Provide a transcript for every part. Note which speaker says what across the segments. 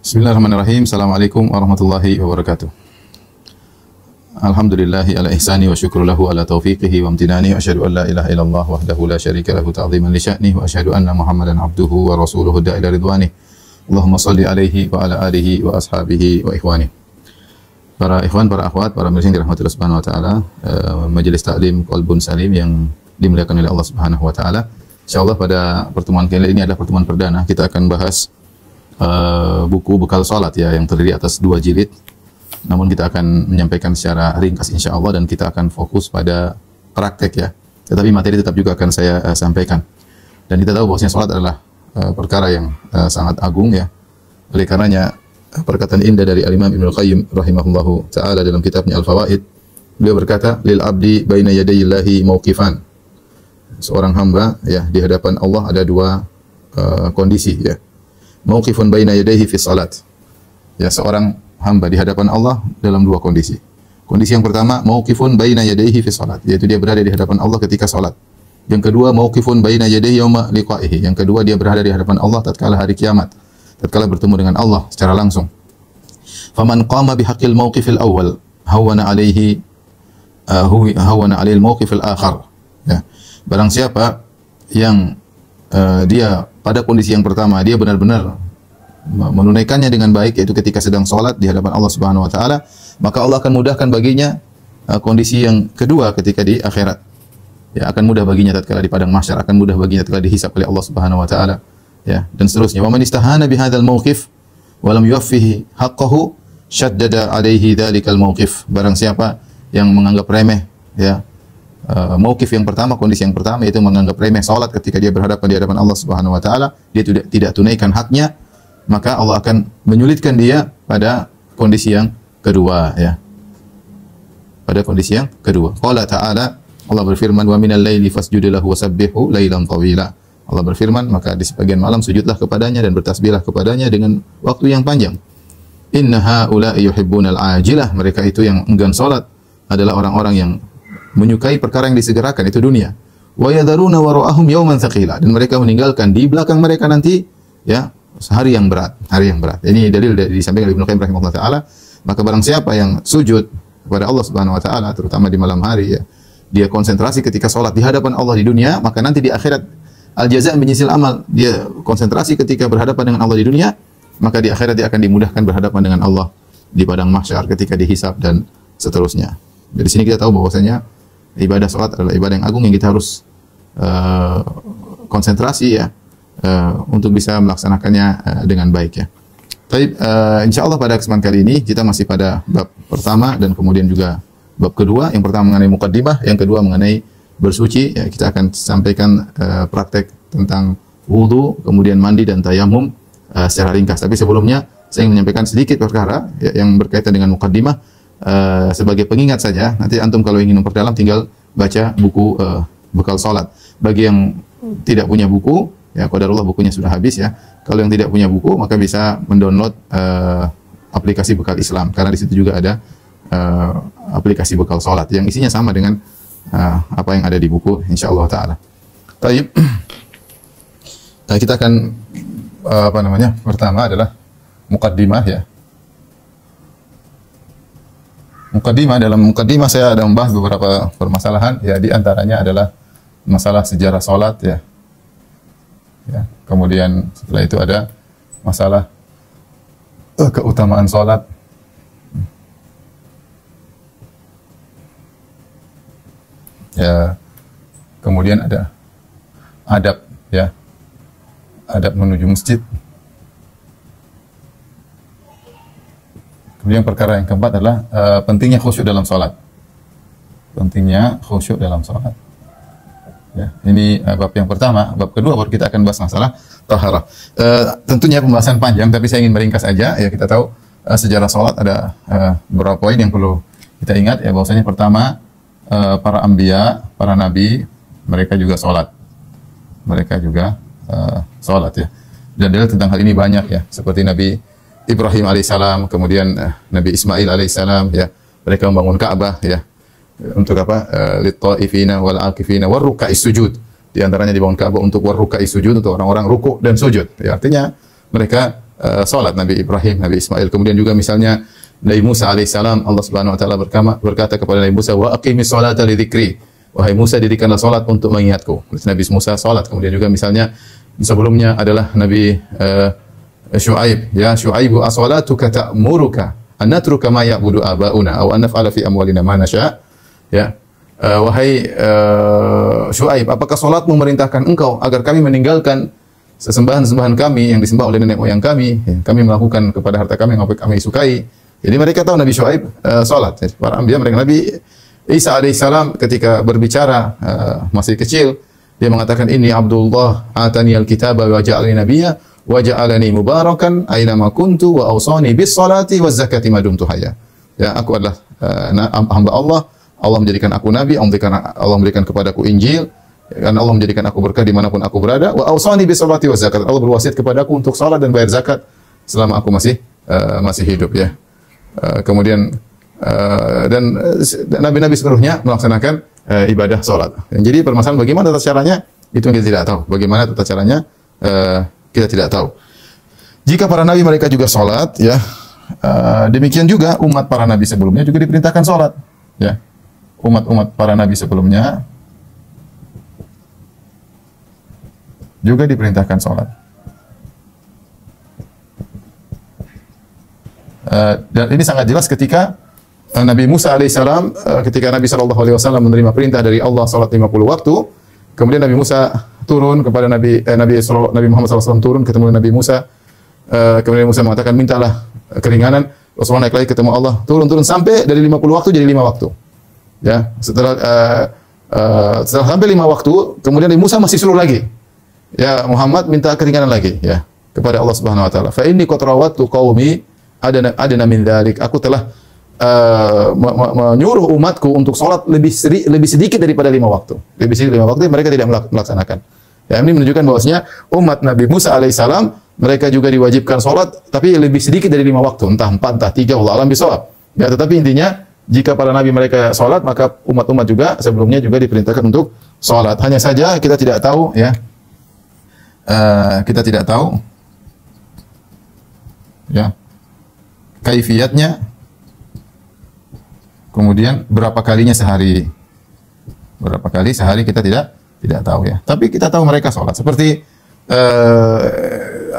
Speaker 1: Bismillahirrahmanirrahim. Assalamualaikum warahmatullahi wabarakatuh. Alhamdulillahi ala ihsani wa syukru lahu ala taufiqihi wa amtinani wa asyhadu an la ilaha illallah wahdahu la syarika lahu ta'ziman li sya'nihi wa asyhadu anna Muhammadan abduhu wa rasuluhu da'ila ridwanihi. Allahumma shalli alaihi wa ala alihi wa ashabihi wa ikhwani. Para ikhwan, para akhwat, para mirsa yang dirahmati Allah Subhanahu wa taala, majelis taklim Qalbun Salim yang dimuliakan oleh Allah Subhanahu wa taala. Insyaallah pada pertemuan kali ini adalah pertemuan perdana. Kita akan bahas buku bekal salat ya, yang terdiri atas 2 jilid. Namun kita akan menyampaikan secara ringkas insyaallah, dan kita akan fokus pada praktek ya. Tetapi materi tetap juga akan saya sampaikan. Dan kita tahu bahwasanya salat adalah perkara yang sangat agung ya. Oleh karenanya perkataan indah dari Al-Imam Ibnu Qayyim rahimahullahu taala dalam kitabnya Al-Fawaid, beliau berkata, lil abdi baina yadayillahi mauqifan. Seorang hamba ya, di hadapan Allah ada 2 kondisi ya. Mauqifun baina yadayhi fi salat. Ya, seorang hamba di hadapan Allah dalam 2 kondisi. Kondisi yang pertama, mauqifun baina yadayhi fi salat, yaitu dia berada di hadapan Allah ketika salat. Yang kedua, mauqifun baina yadayhi yauma liqa'ihi. Yang kedua, dia berada di hadapan Allah tatkala hari kiamat, tatkala bertemu dengan Allah secara langsung. Faman qama bihaqqil mauqifil awwal hawana alaihi al-mauqifil akhar. Ya. Barang siapa yang dia pada kondisi yang pertama dia benar-benar menunaikannya dengan baik, yaitu ketika sedang salat di hadapan Allah Subhanahu wa taala, maka Allah akan mudahkan baginya kondisi yang kedua ketika di akhirat. Ya, akan mudah baginya tatkala di padang mahsyar, akan mudah baginya tatkala dihisab oleh Allah Subhanahu wa taala, ya, dan seterusnya. Wa man istahana bihadzal mauqif wa lam yuwaffihi haqqahu syaddada alaihi dzalikal mauqif. Barang siapa yang menganggap remeh ya mauqif yang pertama, kondisi yang pertama, yaitu menganggap remeh salat ketika dia berhadapan di hadapan Allah Subhanahu wa taala, dia tidak tunaikan haknya, maka Allah akan menyulitkan dia pada kondisi yang kedua ya. Pada kondisi yang kedua. Qala ta'ala, Allah berfirman, wa minal laili fasjud lahu wasabbihu lailan tawila. Allah berfirman, maka di sebagian malam sujudlah kepadanya dan bertasbihlah kepadanya dengan waktu yang panjang. Inna haula'i yuhibbunal ajilah. Mereka itu yang enggan salat adalah orang-orang yang menyukai perkara yang disegerakan, itu dunia. Wa yadharuna wara'ahum yawman tsaqila, dan mereka meninggalkan di belakang mereka nanti ya hari yang berat, hari yang berat. Ini dalil disampaikan oleh Ibnu Qayyim rahimahullah taala. Maka barang siapa yang sujud kepada Allah Subhanahu wa taala terutama di malam hari ya, dia konsentrasi ketika salat di hadapan Allah di dunia, maka nanti di akhirat al-jaza' min jinsil amal, dia konsentrasi ketika berhadapan dengan Allah di dunia, maka di akhirat dia akan dimudahkan berhadapan dengan Allah di padang mahsyar ketika dihisab dan seterusnya. Dari sini kita tahu bahwasanya ibadah salat adalah ibadah yang agung yang kita harus konsentrasi ya untuk bisa melaksanakannya dengan baik ya. Baik, insyaallah pada kesempatan kali ini kita masih pada bab pertama dan kemudian juga bab kedua. Yang pertama mengenai muqaddimah, yang kedua mengenai bersuci ya. Kita akan sampaikan praktek tentang wudu, kemudian mandi dan tayamum secara ringkas. Tapi sebelumnya saya ingin menyampaikan sedikit perkara ya, yang berkaitan dengan muqaddimah. Sebagai pengingat saja, nanti antum kalau ingin memperdalam tinggal baca buku bekal salat. Bagi yang tidak punya buku, ya qadarullah bukunya sudah habis ya. Kalau yang tidak punya buku, maka bisa mendownload aplikasi bekal Islam, karena di situ juga ada aplikasi bekal salat yang isinya sama dengan apa yang ada di buku insyaallah taala. Baik. Kita akan pertama adalah muqaddimah ya. Muqaddimah, dalam muqaddimah saya ada membahas beberapa permasalahan ya, di antaranya adalah masalah sejarah salat ya. Ya, kemudian setelah itu ada masalah keutamaan salat. Ya, kemudian ada adab ya. Adab menuju masjid. Kemudian perkara yang keempat adalah pentingnya khusyuk dalam salat. Pentingnya khusyuk dalam salat. Ya, ini bab yang pertama. Bab kedua baru kita akan bahas masalah taharah. Tentunya pembahasan panjang, tapi saya ingin meringkas aja. Ya, kita tahu sejarah salat ada beberapa poin yang perlu kita ingat ya, bahwasanya pertama para anbiya, para nabi, mereka juga salat. Mereka juga salat ya. Dan dalil tentang hal ini banyak ya, seperti Nabi Ibrahim alaihissalam, kemudian Nabi Ismail alaihissalam ya, mereka membangun Ka'bah ya. Untuk apa? Lit-ta'ifina wal 'akifina war ruka'is sujud. Di antaranya dibangun Ka'bah untuk war ruka'is sujud, untuk orang-orang ruku dan sujud. Ya, artinya mereka salat, Nabi Ibrahim, Nabi Ismail. Kemudian juga misalnya Nabi Musa alaihissalam, Allah Subhanahu wa taala berkata kepada Nabi Musa, "Wa aqimis salata li dzikri." Wahai Musa, dirikanlah salat untuk mengingatku. Nabi Musa salat. Kemudian juga misalnya sebelumnya adalah Nabi Syuaib, ya Syuaibu as-salatuka ta'muruka an natruka ma ya'budu abauna aw an naf'ala fi amwalina ma nasha. Ya. Wahai Syuaib, apakah salat memerintahkan engkau agar kami meninggalkan sesembahan-sembahan kami yang disembah oleh nenek moyang kami, ya, kami melakukan kepada harta kami yang kami sukai. Jadi mereka tahu Nabi Syuaib salat. Para anbiya, mereka Nabi Isa alaihissalam ketika berbicara masih kecil, dia mengatakan, "Inni Abdullah atani al-kitaba wa ja'alani nabiyya wa ja'alani mubarakan aina ma kuntu wa awsani bis salati waz zakati ma dumtu hayya." Ya, aku adalah hamba Allah. Allah menjadikan aku nabi, Allah memberikan kepadaku Injil, dan Allah menjadikan aku berkah dimanapun aku berada. Wa awsani bis salati waz zakat. Allah berwasiat kepadaku untuk salat dan bayar zakat selama aku masih hidup, ya. Kemudian dan nabi-nabi seluruhnya melaksanakan ibadah salat. Jadi permasalahan bagaimana tata caranya itu yang kita tidak tahu. Bagaimana tata caranya kita tidak tahu. Jika para nabi mereka juga salat, ya, demikian juga umat para nabi sebelumnya juga diperintahkan salat, ya. Umat-umat para nabi sebelumnya juga diperintahkan salat. Dan ini sangat jelas ketika Nabi Musa alaihissalam, ketika Nabi sallallahu alaihi wasallam menerima perintah dari Allah salat 50 waktu, kemudian Nabi Musa turun kepada Nabi Muhammad SAW turun ketemu Nabi Musa, kemudian Nabi Musa mengatakan, mintalah keringanan. Rasulullah naik lagi ketemu Allah, turun sampai dari 50 waktu jadi 5 waktu. Ya, setelah sampai 5 waktu, kemudian Nabi Musa masih suruh lagi, ya Muhammad minta keringanan lagi, ya, kepada Allah Subhanahu wa taala. Fa inni qad rawattu qaumi adana min dzalik. Aku telah menyuruh umatku untuk sholat lebih sedikit daripada 5 waktu. Lebih sedikit 5 waktu mereka tidak melaksanakan. Ya, ini menunjukkan bahwasanya umat Nabi Musa alaihissalam mereka juga diwajibkan sholat, tapi lebih sedikit dari 5 waktu, entah 4, entah 3, wallahu a'lam bishawab. Ya, tetapi intinya jika para nabi mereka sholat, maka umat-umat juga sebelumnya juga diperintahkan untuk sholat. Hanya saja kita tidak tahu, ya, kita tidak tahu, ya, kaifiyatnya. Kemudian berapa kalinya sehari? Berapa kali sehari kita tidak tahu, ya. Tapi kita tahu mereka sholat. Seperti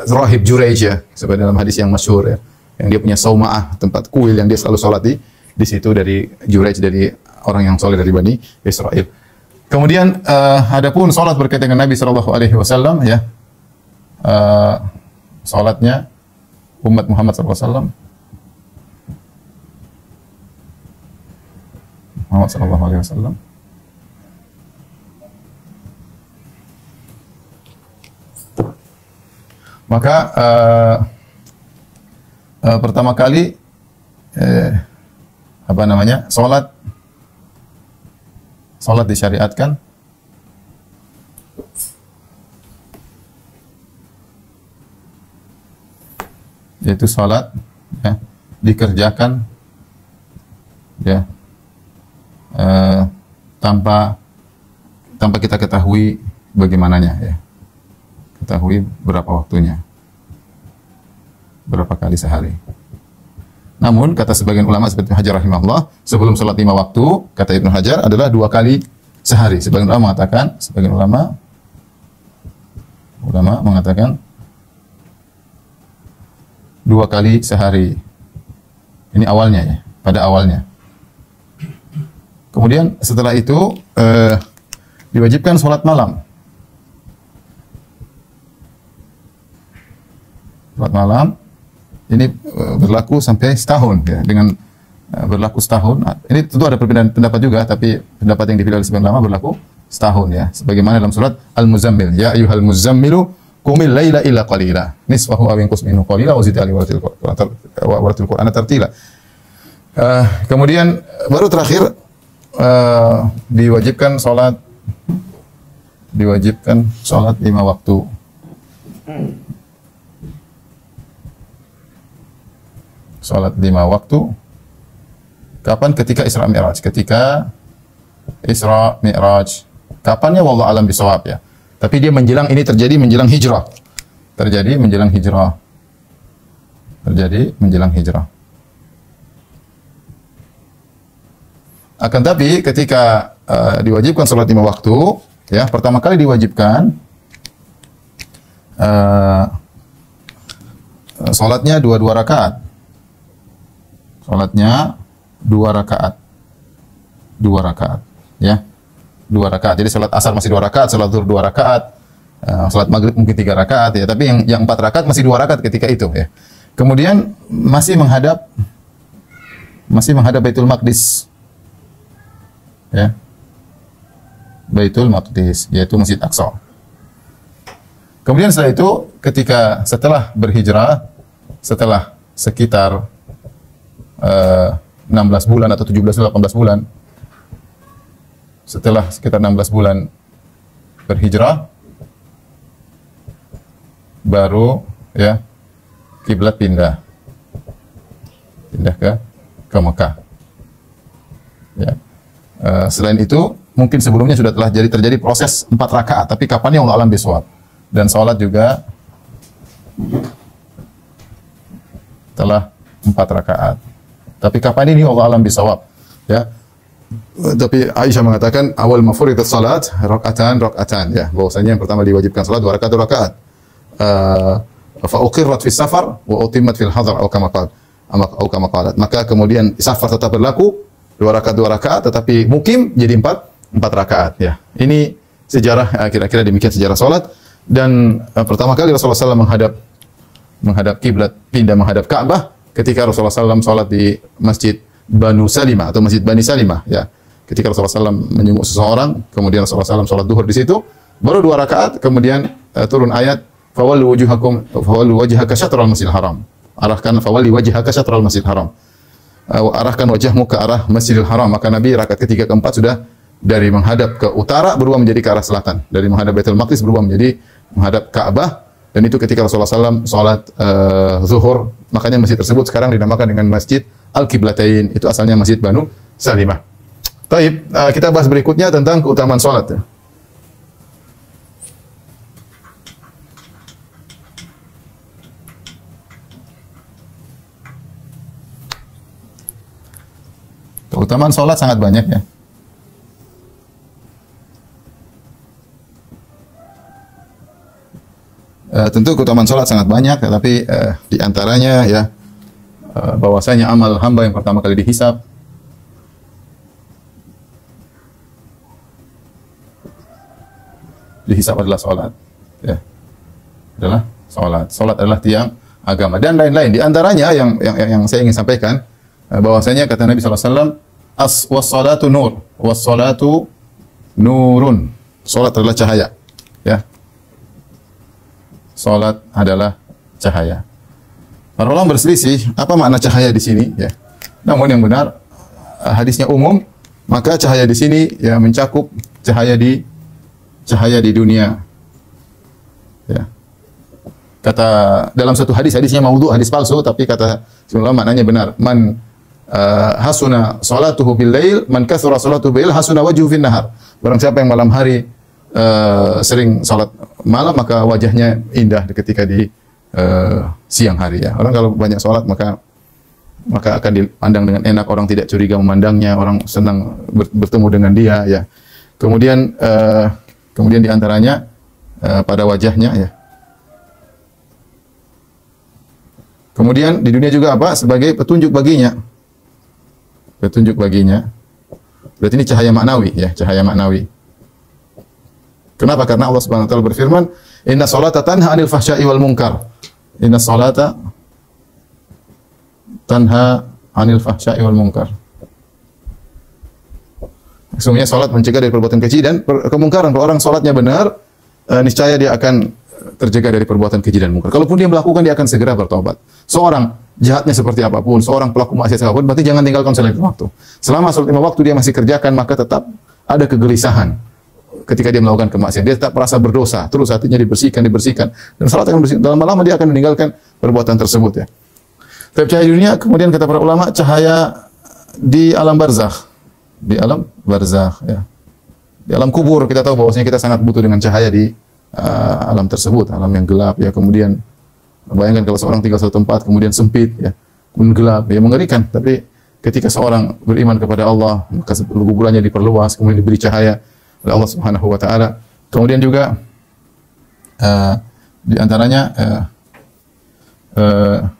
Speaker 1: Rahib Juraij, ya, seperti dalam hadis yang masyhur, ya, yang dia punya sauma'ah, tempat kuil yang dia selalu sholat di situ, dari Juraij, dari orang yang soleh dari Bani Israel. Kemudian adapun sholat berkaitan dengan Nabi Shallallahu Alaihi Wasallam, ya, sholatnya umat Muhammad SAW. Muhammad sallallahu alaihi wasallam. Maka pertama kali salat disyariatkan yaitu salat, ya, dikerjakan, ya, tanpa kita ketahui bagaimananya, ya. Ketahui berapa waktunya, berapa kali sehari. Namun kata sebagian ulama seperti Hajar rahimahullah, sebelum salat 5 waktu, kata Ibnu Hajar, adalah 2 kali sehari. Sebagian ulama mengatakan 2 kali sehari. Ini awalnya, ya, pada awalnya. Kemudian setelah itu diwajibkan sholat malam. Sholat malam ini berlaku sampai setahun, ya, dengan berlaku setahun. Ini tentu ada perbedaan pendapat juga, tapi pendapat yang dipilih oleh sebagian ulama berlaku setahun, ya. Sebagaimana dalam surat Al-Muzammil, ya ayyuhal muzammilu qumil laila illa qalila nisfahu aw inqus minhu qalila wa zid alaihi wa rattil Qur'ana tartila. Kemudian baru terakhir diwajibkan sholat 5 waktu. Sholat 5 waktu. Kapan? Ketika Isra Mi'raj. Ketika Isra Mi'raj. Kapannya wallahu alam bisawab, ya. Tapi dia menjelang, ini terjadi menjelang hijrah. terjadi menjelang hijrah. Akan tapi ketika diwajibkan salat 5 waktu, ya, pertama kali diwajibkan salatnya 2 rakaat. Salatnya 2 rakaat. 2 rakaat, ya. 2 rakaat. Jadi salat asar masih 2 rakaat, salat zuhur 2 rakaat. Salat maghrib mungkin 3 rakaat, ya, tapi yang 4 rakaat masih 2 rakaat ketika itu, ya. Kemudian masih menghadap Baitul Maqdis. Ya. Baitul Maqdis, yaitu Masjid Aqsa. Kemudian setelah itu, setelah berhijrah, setelah sekitar 16 bulan atau 17 atau 18 bulan, setelah sekitar 16 bulan berhijrah, baru, ya, kiblat pindah ke Mekah. Ya. Selain itu, mungkin sebelumnya sudah telah terjadi proses 4 rakaat, tapi kapannya Allah alam bisawab. Dan sholat juga telah 4 rakaat. Tapi kapan ini Allah alam bisawab. Ya. Tapi Aisyah mengatakan awal mafuridat salat rakaatan, ya. Bahwasanya yang pertama diwajibkan salat 2 rakaat, 2 rakaat. Fa uqirrat fi safar wa utimmat fil hadar atau kama qalat. Maka kemudian safar tetap berlaku 2 rakaat, 2 rakaat, tetapi mukim jadi 4 rakaat, ya. Ini sejarah, kira-kira demikian sejarah salat. Dan pertama kali Rasulullah SAW menghadap kiblat, pindah menghadap Ka'bah ketika Rasulullah SAW salat di Masjid Banu Salimah atau Masjid Bani Salimah, ya. Ketika Rasulullah SAW menjenguk seseorang, kemudian Rasulullah SAW salat duhur di situ, baru 2 rakaat, kemudian turun ayat fawallu wajhaka syatral masjidil haram. Arahkan fawalli wajhaka syatral masjidil haram. Arahkan wajahmu ke arah Masjidil Haram. Maka Nabi rakaat ketiga keempat sudah dari menghadap ke utara berubah menjadi ke arah selatan. Dari menghadap Baitul Maqdis berubah menjadi menghadap Ka'bah. Dan itu ketika Rasulullah SAW salat zuhur. Makanya masjid tersebut sekarang dinamakan dengan Masjid Al-Qiblatain. Itu asalnya Masjid Banu Salimah. Taib, kita bahas berikutnya tentang keutamaan salat. Keutamaan salat sangat banyak, ya. Tentu keutamaan salat sangat banyak, tapi di antaranya, ya, bahwasanya amal hamba yang pertama kali dihisab adalah salat, ya. Adalah salat. Salat adalah tiang agama dan lain-lain. Di antaranya yang saya ingin sampaikan, bahwasanya kata Nabi SAW, was-salatu nur, was-salatu nurun. Salat adalah cahaya, ya. Salat adalah cahaya. Para ulama berselisih apa makna cahaya di sini, ya. Namun yang benar, hadisnya umum, maka cahaya di sini, ya, mencakup cahaya di dunia, ya. Kata dalam satu hadisnya maudhu, hadis palsu, tapi kata ulama maknanya benar. Man hasuna salatuhu bil lail, man kathura salatuhu bil lail hasuna wajhuhu fin nahar. Barang siapa yang malam hari sering salat malam, maka wajahnya indah ketika di siang hari, ya. Orang kalau banyak salat maka akan dipandang dengan enak, orang tidak curiga memandangnya, orang senang bertemu dengan dia, ya. Kemudian di antaranya pada wajahnya, ya. Kemudian di dunia juga apa? Sebagai petunjuk baginya. Petunjuk baginya. Berarti ini cahaya maknawi, ya, cahaya maknawi. Kenapa? Karena Allah Subhanahu wa taala berfirman, "Inna sholata tanha 'anil fahsya'i wal munkar." Inna sholata tanha 'anil fahsya'i wal munkar. Sesungguhnya salat mencegah dari perbuatan keji dan kemungkaran. Kalau orang salatnya benar, niscaya dia akan terjaga dari perbuatan keji dan mungkar. Kalaupun dia melakukan, dia akan segera bertobat. Seorang jahatnya seperti apapun, seorang pelaku maksiat apapun, berarti jangan tinggalkan salat 5 waktu. Selama salat 5 waktu dia masih kerjakan, maka tetap ada kegelisahan ketika dia melakukan kemaksiatan. Dia tetap merasa berdosa, terus hatinya dibersihkan. Dan salat akan bersih. Dalam lama dia akan meninggalkan perbuatan tersebut, ya. Tapi cahaya dunia, kemudian kata para ulama, cahaya di alam barzakh. Di alam barzakh, ya. Di alam kubur kita tahu bahwasanya kita sangat butuh dengan cahaya di alam tersebut, alam yang gelap, ya. Kemudian Bayangkan kalau seorang tinggal satu tempat, kemudian sempit, ya, kemudian gelap, ya mengerikan. Tapi ketika seorang beriman kepada Allah, maka kuburannya diperluas, kemudian diberi cahaya oleh Allah Subhanahu wa taala. Kemudian juga di antaranya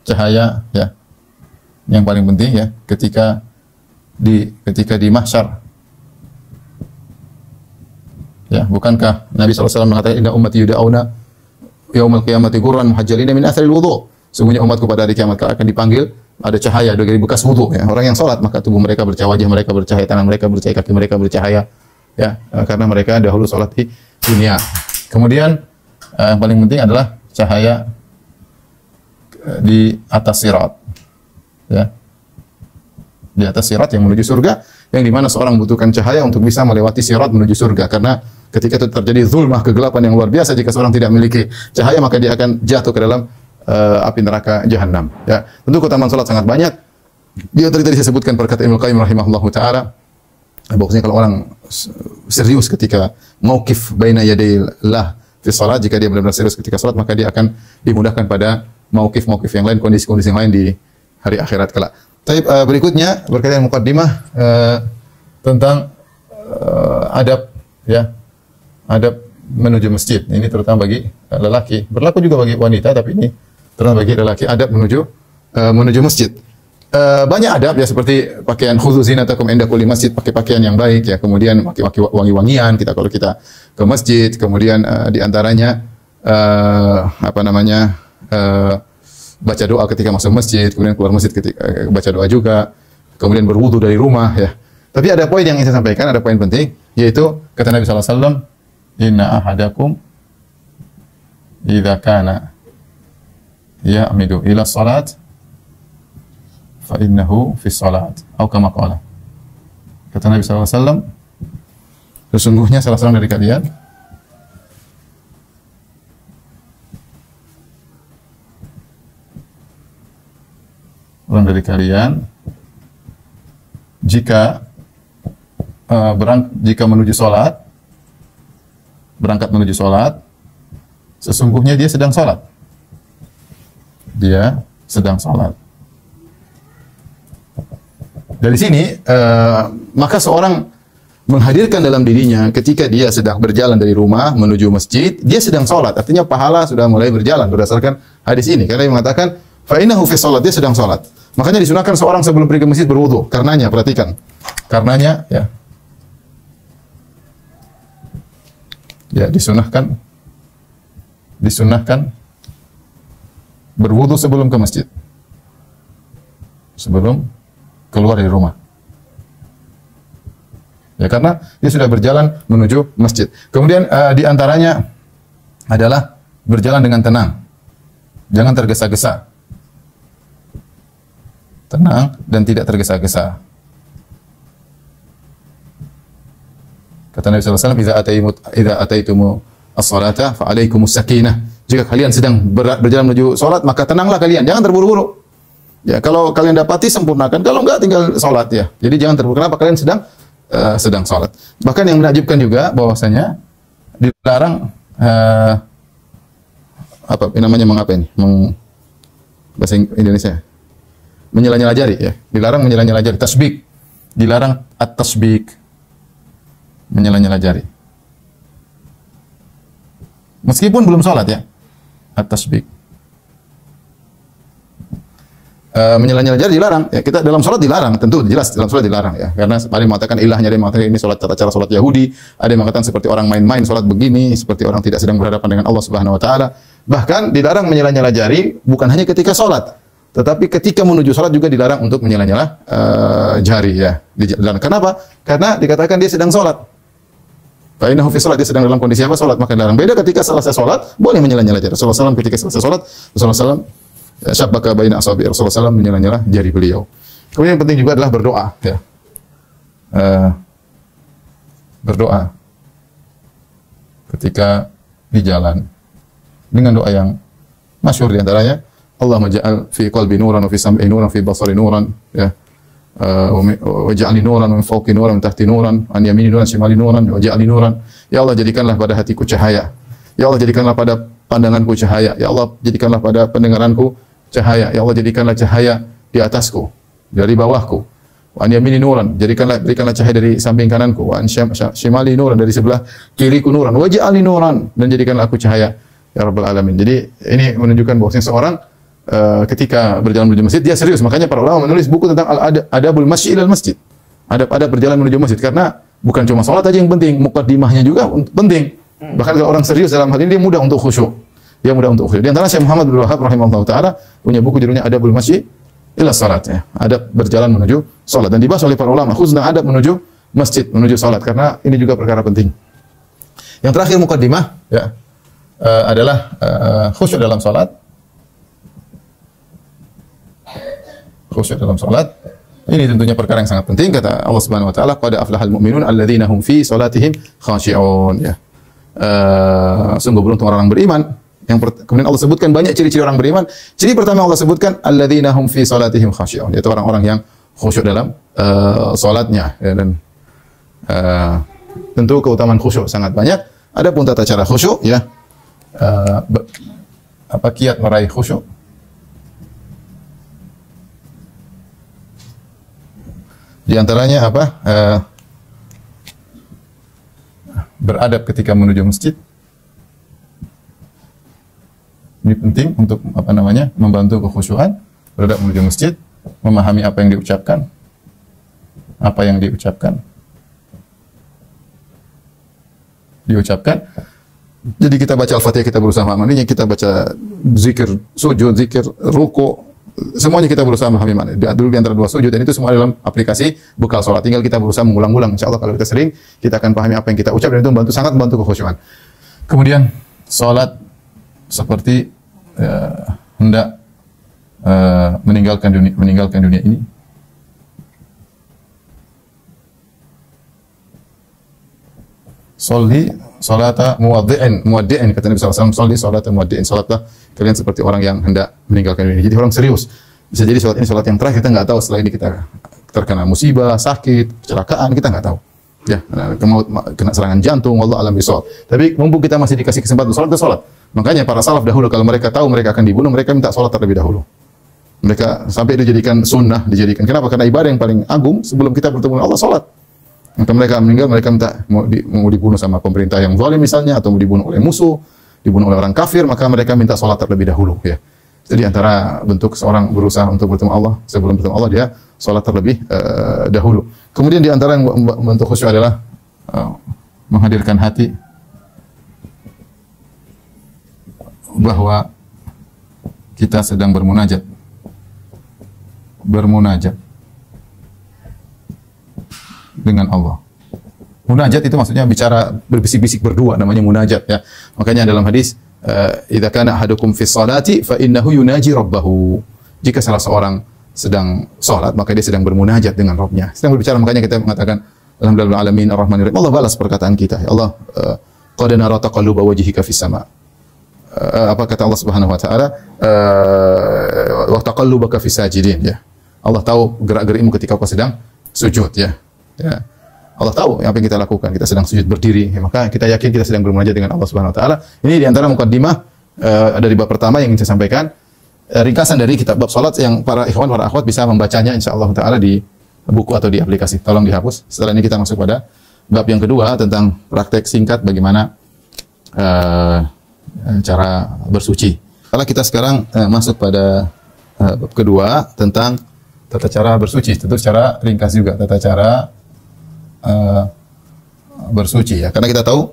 Speaker 1: cahaya, ya, yang paling penting, ya, ketika di mahsyar. Ya, bukankah Nabi SAW mengatakan inna ummati yud'auna yaumil qiyamati ghurran muhajjalina min atharil wudu. Sungguhnya umatku pada hari kiamat akan dipanggil ada cahaya dari bekas wudu, ya. Orang yang salat maka tubuh mereka bercahaya, wajah mereka bercahaya, tangan mereka bercahaya, kaki mereka bercahaya, ya, karena mereka dahulu salat di dunia. Kemudian yang paling penting adalah cahaya di atas sirat, ya. Di atas sirat yang menuju surga, yang dimana seorang membutuhkan cahaya untuk bisa melewati sirat menuju surga, karena ketika itu terjadi zulmah, kegelapan yang luar biasa, jika seorang tidak memiliki cahaya maka dia akan jatuh ke dalam api neraka jahanam, ya. Tentu keutamaan salat sangat banyak. Dia tadi saya sebutkan perkataan Ibnu Qayyim rahimahullahu taala, bahwasanya kalau orang serius ketika mauqif baina yadayillah fi salat, jika dia benar-benar serius ketika salat, maka dia akan dimudahkan pada mauqif-mauqif yang lain, kondisi-kondisi yang lain di hari akhirat kelak. Tapi berikutnya berkaitan mukaddimah tentang adab, ya, adab menuju masjid. Ini terutama bagi lelaki, berlaku juga bagi wanita, tapi ini terutama bagi lelaki, adab menuju masjid. Banyak adab, ya, seperti pakaian khudzu zinatakum inda kulli masjid, pakai pakaian yang baik, ya, kemudian pakai wangi-wangian kita kalau kita ke masjid, kemudian di antaranya baca doa ketika masuk masjid, kemudian keluar masjid ketika baca doa juga, kemudian berwudu dari rumah, ya. Tapi ada poin yang ingin saya sampaikan, ada poin penting, yaitu kata Nabi sallallahu alaihi wasallam, inna ahadakum idza kana ya'midu ila salat fa innahu fi salat, atau kama qala. Kata Nabi sallallahu alaihi wasallam, sesungguhnya salah seorang dari kalian jika menuju salat, berangkat menuju salat, sesungguhnya dia sedang salat. Dia sedang salat. Dari sini maka seorang menghadirkan dalam dirinya ketika dia sedang berjalan dari rumah menuju masjid, dia sedang salat. Artinya pahala sudah mulai berjalan berdasarkan hadis ini. Karena dia mengatakan fa innahu fi salat, dia sedang salat. Makanya disunahkan seorang sebelum pergi ke masjid berwudu. Karenanya, perhatikan. Karenanya, ya. Ya, disunahkan berwudu sebelum ke masjid. Sebelum keluar dari rumah. Ya, karena dia sudah berjalan menuju masjid. Kemudian di antaranya adalah berjalan dengan tenang. Jangan tergesa-gesa. Tenang dan tidak tergesa-gesa. Kata Nabi sallallahu alaihi wasallam, idza ataitumu as-salata fa alaikumus sakinah. Jika kalian sedang berjalan menuju salat, maka tenanglah kalian, jangan terburu-buru. Ya, kalau kalian dapati sempurnakan, kalau enggak tinggal salat, ya. Jadi jangan terburu-buru. Kenapa? Kalian sedang salat. Bahkan yang menakjubkan juga bahwasanya dilarang bahasa Indonesia, menyela-nyela jari, ya. Dilarang menyela-nyela jari, tasbik. Dilarang at-tasbik, menyela-nyela jari. Meskipun belum salat, ya. At-tasbik. Menyela-nyela jari dilarang, ya. Kita dalam salat dilarang, tentu jelas dalam salat dilarang, ya. Karena ada yang mengatakan ilahnya, ada yang mengatakan ini salat tata cara salat Yahudi, ada yang mengatakan seperti orang main-main salat begini, seperti orang tidak sedang berhadapan dengan Allah Subhanahu wa taala. Bahkan dilarang menyela-nyela jari bukan hanya ketika salat, tetapi ketika menuju salat juga dilarang untuk menyela-nyela jari, ya. Dilarang. Kenapa? Karena dikatakan dia sedang salat. Fa innahu fi salat, dia sedang dalam kondisi apa? Salat, maka dilarang. Beda ketika selesai salat, boleh menyela-nyela jari. Rasulullah SAW ketika selesai salat, Rasulullah SAW syabbaka baina asabi', Rasulullah SAW menyela-nyela jari beliau. Kemudian yang penting juga adalah berdoa, ya. Berdoa ketika di jalan dengan doa yang masyhur di antaranya, Allahumma ja'al fi qalbi nuran wa fi sam'i nuran fi basari nuran, ya. Wa ja'alni nuran min fawqi nuran min tahti nuran an yamini nuran shimali nuran wa ja'alni nuran. Ya Allah, jadikanlah pada hatiku cahaya. Ya Allah, jadikanlah pada pandanganku cahaya. Ya Allah, jadikanlah pada pendengaranku cahaya. Ya Allah, jadikanlah cahaya di atasku, dari bawahku. Wa an yamini nuran, berikanlah cahaya dari samping kananku. Wa an shimali nuran, dari sebelah kiriku nuran. Waj'alni nuran, dan jadikanlah aku cahaya ya rabbal alamin. Jadi ini menunjukkan bahwasanya seorang ketika berjalan menuju masjid dia serius. Makanya para ulama menulis buku tentang adabul masyi ilal masjid. Adab-adab berjalan menuju masjid, karena bukan cuma salat aja yang penting, mukaddimahnya juga penting. Bahkan kalau orang serius dalam hal ini dia mudah untuk khusyuk. Dia mudah untuk khusyuk. Di antara Syekh Muhammad bin Wahab rahimahullah taala punya buku judulnya Adabul Masyi ila Salat, ya. Adab berjalan menuju salat, dan dibahas oleh para ulama khusus tentang adab menuju masjid, menuju salat, karena ini juga perkara penting. Yang terakhir mukaddimah, ya, adalah khusyuk dalam salat. Khusyuk dalam salat. Ini tentunya perkara yang sangat penting, kata Allah Subhanahu wa taala, qad aflahal mu'minun alladzina hum fi salatihim khashi'un, ya. Sungguh beruntung orang beriman. Kemudian Allah sebutkan banyak ciri-ciri orang beriman. Ciri pertama Allah sebutkan alladzina hum fi salatihim khashi'un, yaitu orang-orang yang khusyuk dalam salatnya, ya. Dan tentu keutamaan khusyuk sangat banyak. Adapun tata cara khusyuk, ya, kiat meraih khusyuk. Di antaranya apa? Beradab ketika menuju masjid. Ini penting untuk membantu kekhusyuan. Beradab menuju masjid, memahami apa yang diucapkan. Jadi kita baca Al-Fatihah, kita berusaha memahaminya, kita baca zikir sujud, zikir ruku, semuanya kita berusaha memahami mana. Dulu di antara dua sujud, dan itu semua dalam aplikasi bekal sholat. Tinggal kita berusaha mengulang-ulang. Insyaallah kalau kita sering, kita akan pahami apa yang kita ucap, dan itu sangat membantu kekhusyuan. Kemudian sholat seperti hendak meninggalkan dunia ini. Salata muwaddi'in, kata Nabi SAW, sholli salata muwaddi'in, salatlah kalian seperti orang yang hendak meninggalkan dunia. Jadi orang serius. Bisa jadi salat ini salat yang terakhir, kita nggak tahu setelah ini kita terkena musibah, sakit, kecelakaan, kita nggak tahu. Ya, kena serangan jantung, wallahu alam bishawab. Tapi mumpung kita masih dikasih kesempatan salat, kita salat. Makanya para salaf dahulu kalau mereka tahu mereka akan dibunuh, mereka minta salat terlebih dahulu. Mereka sampai dijadikan sunnah, Kenapa? Karena ibadah yang paling agung sebelum kita bertemu dengan Allah, salat. Maka mereka meninggal, mereka minta mau dibunuh sama pemerintah yang zalim misalnya, atau mau dibunuh oleh musuh, dibunuh oleh orang kafir, maka mereka minta salat terlebih dahulu, ya. Jadi antara bentuk seorang berusaha untuk bertemu Allah, sebelum bertemu Allah dia salat terlebih dahulu. Kemudian di antara yang bentuk khusyuk adalah menghadirkan hati bahwa kita sedang bermunajat dengan Allah. Munajat itu maksudnya bicara, berbisik-bisik berdua, namanya munajat, ya. Makanya dalam hadis, idza kana ahadukum fi sholati fa innahu yunaji rabbahu. Jika salah seorang sedang salat, maka dia sedang bermunajat dengan Rabbnya. Sedang berbicara, makanya kita mengatakan alhamdulillah alamin arrahmanir rahim. Allah balas perkataan kita. Ya Allah, qad nara taqalluba wajhika fis sama. Apa kata Allah Subhanahu wa taala? Wa taqallubaka fis sajidin, ya. Allah tahu gerak-gerikmu ketika kau sedang sujud, ya. Ya. Allah tahu apa yang kita lakukan. Kita sedang sujud berdiri, ya, maka kita yakin kita sedang bermunajat dengan Allah Subhanahu wa taala. Ini di antara mukaddimah dari bab pertama yang ingin saya sampaikan. Ringkasan dari kitab bab salat yang para ikhwan, para akhwat bisa membacanya insyaallah taala di buku atau di aplikasi. Tolong dihapus. Setelah ini kita masuk pada bab yang kedua tentang praktek singkat bagaimana cara bersuci. Kalau kita sekarang masuk pada bab kedua tentang tata cara bersuci. Tentu secara ringkas juga tata cara bersuci, ya, karena kita tahu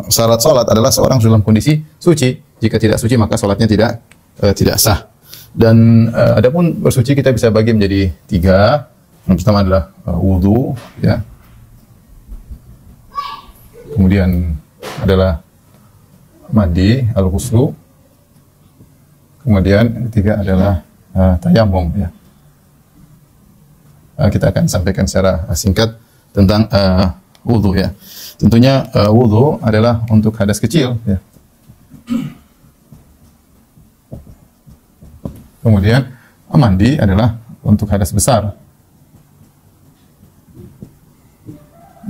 Speaker 1: syarat salat adalah seorang dalam kondisi suci. Jika tidak suci maka salatnya tidak sah. Dan adapun bersuci kita bisa bagi menjadi tiga. Yang pertama adalah wudu, ya. Kemudian adalah mandi, al-ghuslu. Kemudian yang ketiga adalah tayamum, ya. Kita akan sampaikan secara singkat tentang wudu, ya. Tentunya wudu adalah untuk hadas kecil, ya. Kemudian mandi adalah untuk hadas besar.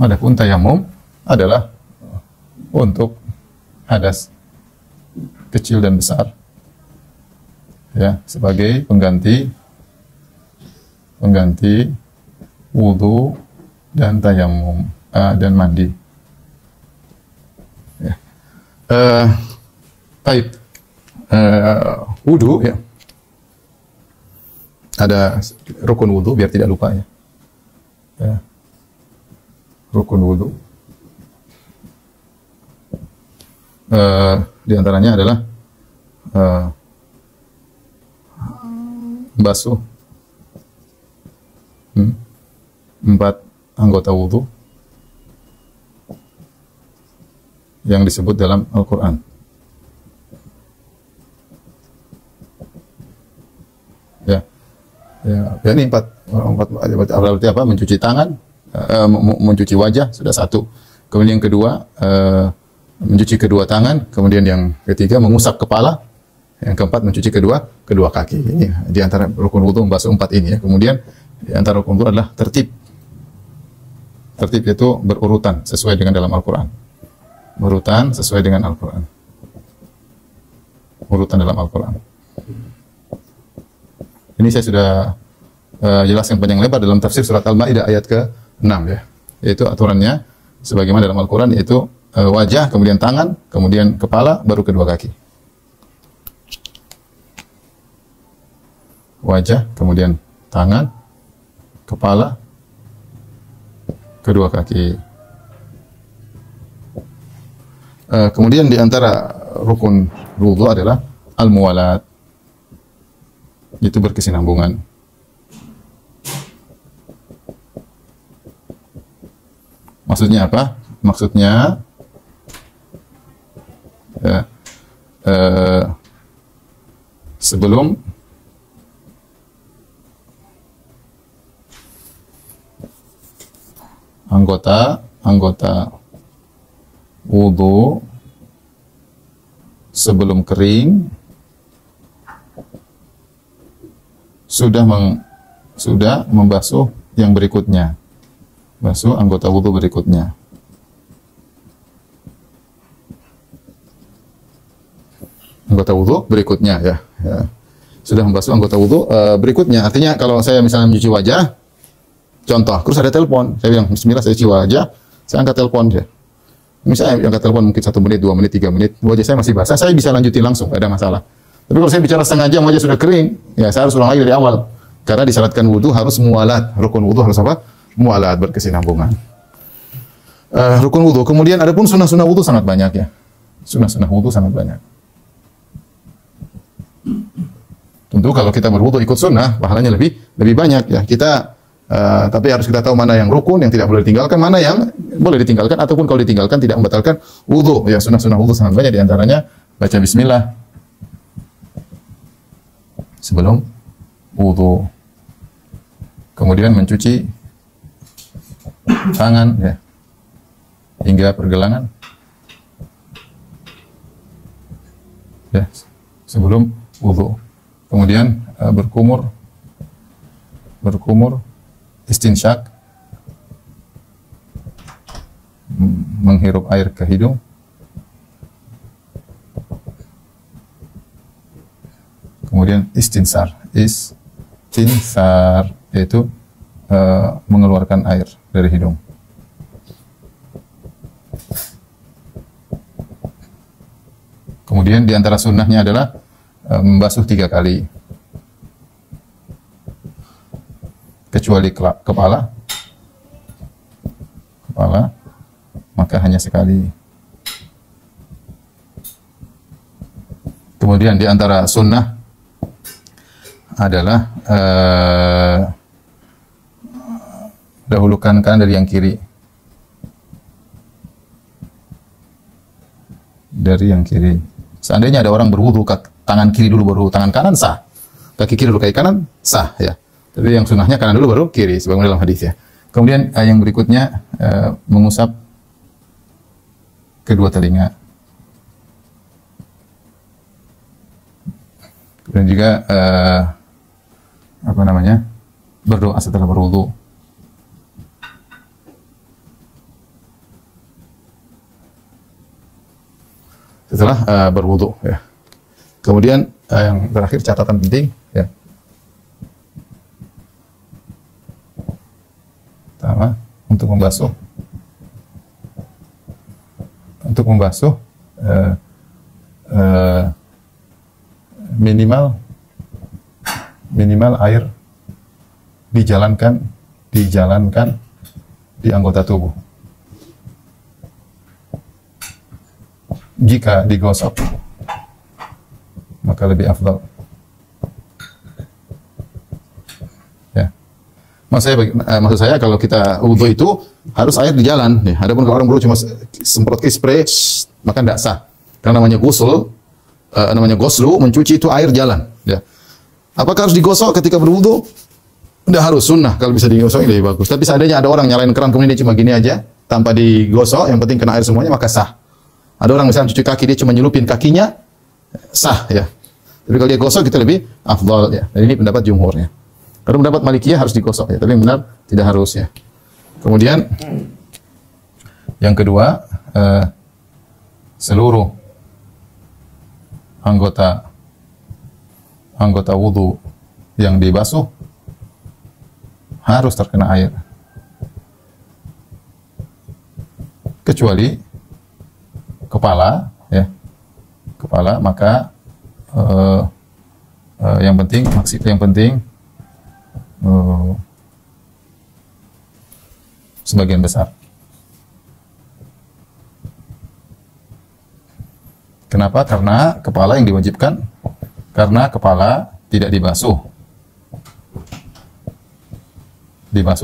Speaker 1: Adapun tayamum adalah untuk hadas kecil dan besar, ya, sebagai pengganti wudu dan tayamum dan mandi. Ya. Baik, wudu, ya. Ada rukun wudu biar tidak lupa, ya. Ya. Rukun wudu. Di antaranya adalah basuh 4 anggota wudu yang disebut dalam Al-Quran. Ya, ini empat berarti apa? Mencuci tangan, mencuci wajah sudah satu. Kemudian yang kedua, mencuci kedua tangan. Kemudian yang ketiga, mengusap kepala. Yang keempat, mencuci kedua kaki. Ini di antara rukun wudu membasuh 4 ini, ya. Kemudian di antara rukun wudu adalah tertib. Tertib itu berurutan sesuai dengan dalam Al-Quran. Berurutan sesuai dengan Al-Quran. Urutan dalam Al-Quran. Ini saya sudah jelaskan panjang lebar dalam tafsir surat Al-Maidah ayat ke-6, ya. Yaitu aturannya sebagaimana dalam Al-Quran, yaitu wajah, kemudian tangan, kemudian kepala, baru kedua kaki. Wajah, kemudian tangan, kepala, kedua kaki. Kemudian di antara rukun wudu adalah al-muwalat, itu berkesinambungan. Maksudnya apa? Maksudnya sebelum anggota wudu sebelum kering sudah membasuh yang berikutnya, basuh anggota wudu berikutnya. Anggota wudu berikutnya, ya. Sudah membasuh anggota wudu berikutnya. Artinya kalau saya misalnya mencuci wajah, contoh, terus ada telepon, saya bilang bismillah, saya cuci wajah, saya angkat telepon, ya. Misalnya angkat telepon mungkin 1 menit, 2 menit, 3 menit, wajah saya masih basah, saya bisa lanjutin langsung, tidak ada masalah. Tapi kalau saya bicara setengah jam, wajah sudah kering, ya saya harus ulang lagi dari awal. Karena disyaratkan wudu harus mualat, rukun wudu harus apa? Mualat, berkesinambungan. Rukun wudu. Kemudian ada pun sunnah-sunnah wudu sangat banyak, ya. Sunnah-sunnah wudu sangat banyak. Tentu kalau kita berwudu ikut sunnah, pahalanya lebih banyak, ya. Tapi harus kita tahu mana yang rukun, yang tidak boleh ditinggalkan, mana yang boleh ditinggalkan, ataupun kalau ditinggalkan tidak membatalkan wudu. Ya, sunnah-sunnah wudu sangat banyak, di antaranya baca bismillah sebelum wudu. Kemudian mencuci tangan, ya, hingga pergelangan, ya, sebelum wudu. Kemudian berkumur, istinsyak, menghirup air ke hidung. Kemudian istinsar yaitu mengeluarkan air dari hidung. Kemudian di antara sunnahnya adalah membasuh 3 kali, kecuali kepala, maka hanya sekali. Kemudian di antara sunnah adalah dahulukan kanan dari yang kiri. Seandainya ada orang berwudu, tangan kiri dulu baru tangan kanan, sah. Kaki kiri dulu kaki kanan, sah, ya. Tapi yang sunnahnya kanan dulu baru kiri, sebagaimana dalam hadis, ya. Kemudian yang berikutnya mengusap kedua telinga. Kemudian juga berdoa setelah berwudu. Setelah berwudu, ya. Kemudian yang terakhir catatan penting, ya. Pertama, untuk membasuh minimal air dijalankan di anggota tubuh. Jika digosok, maka lebih afdal. Ya. Maksud saya kalau kita wudu itu harus air di jalan. Ya. Adapun kalau orang wudu cuma semprot ke spray, maka tidak sah. Karena namanya goslu, mencuci itu air jalan. Ya. Apakah harus digosok ketika berwudu? Tidak harus, sunnah. Kalau bisa digosok lebih bagus. Tapi seandainya ada orang nyalain keran kemudian dia cuma gini aja, tanpa digosok, yang penting kena air semuanya, maka sah. Ada orang misalnya cuci kaki, dia cuma nyelupin kakinya, sah ya. Tapi kalau dia gosok itu lebih afdal ya. Dan ini pendapat jumhurnya. Kalau pendapat Malikiyah harus digosok ya, tapi yang benar tidak harus ya. Kemudian yang kedua, seluruh anggota wudu yang dibasuh harus terkena air. Kecuali kepala ya. Kepala, maka yang penting sebagian besar. Kenapa? Karena kepala yang diwajibkan, karena kepala tidak dibasuh